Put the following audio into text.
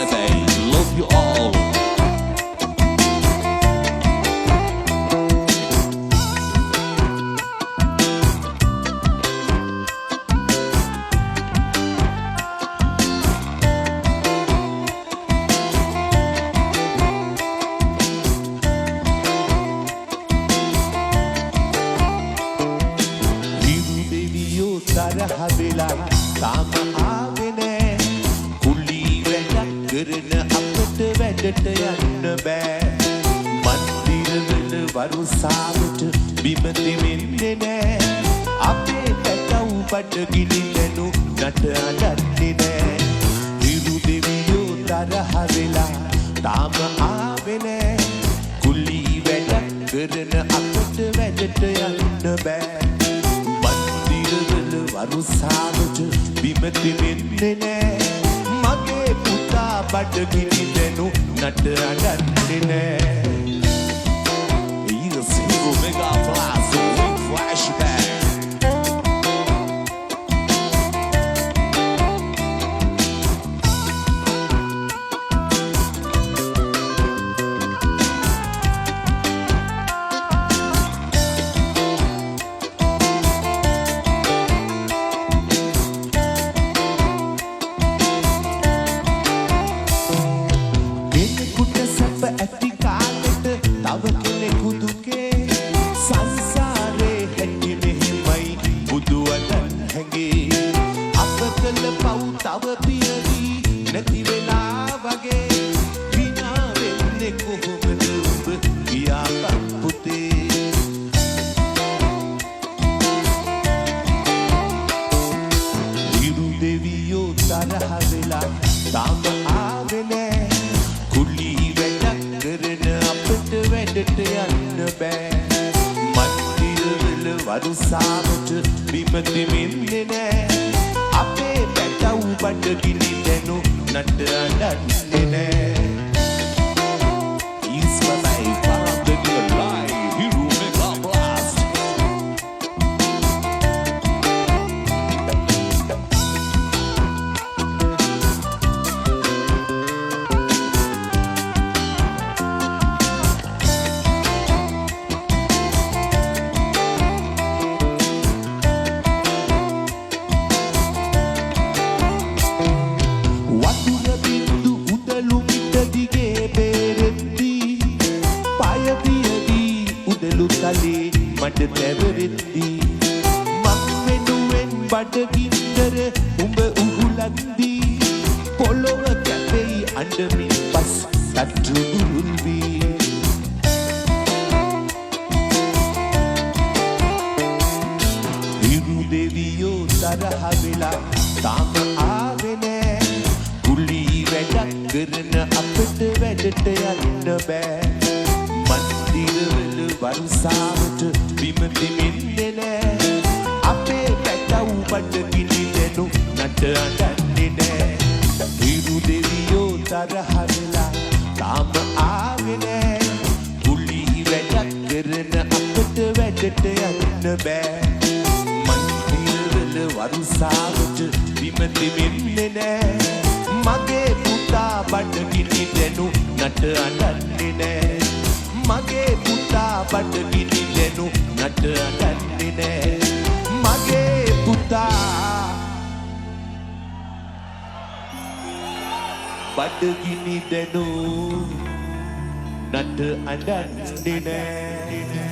baby. Love you all. Habila tama aave ne kuli වැඩක් කරන අපට වැඩට යන්න බෑ මන්දිරවල වරුසාවට බිම දෙමින්නේ නෑ අපේ පැටව් බඩගිනි දැනු නට අඬන්නේ නෑ හිරු දෙවියෝ තරහ වෙලා තාම ආවේ නෑ කුලි වැඩක් කරන අපට වැඩට යන්න බෑ වරුසාවට බිම දෙමින්නේ නෑ මගේ පුතා බඩගිනි දැනු නට අඬන්නේ නෑ Either single mega blast or big flashback. වරුසාවට බිම දෙමින්නේ නෑ අපේ පැටව් බඩගිනි දැනු නට අඬන්නේ නෑ It's my life, I'm the new life. Hero mega blast. මඩ තැවරෙද්දී මං වෙනුවෙන් බඩගින්නර උඹ උහුලද්දී පොළොව කැපෙයි අඬමින් පස් තට්ටු බුරුල් වී හිරු දෙවියෝ තරහ වෙලා තාම ආවේ නෑ කුලි වැඩක් කරන අපට වැඩට යන්න බෑ මන්දිරවල වරුසාවට බිම දෙමින්නේ නෑ අපේ පැටව් බඩගිනි දැනු නට අඬන්නේ නෑ හිරු දෙවියෝ තරහ වෙලා තාම ආවේ නෑ කුලි වැඩක් කරන අපට වැඩට යන්න බෑ මන්දිරවල වරුසාවට බිම දෙමින්නේ නෑ මගේ පුතා බඩගිනි දැනු නට අඬන්නේ නෑ මගේ පුතා බඩගිනි දැනු නට අඬන්නේ නෑ මගේ පුතා බඩගිනි දැනු නට අඬන්නේ නෑ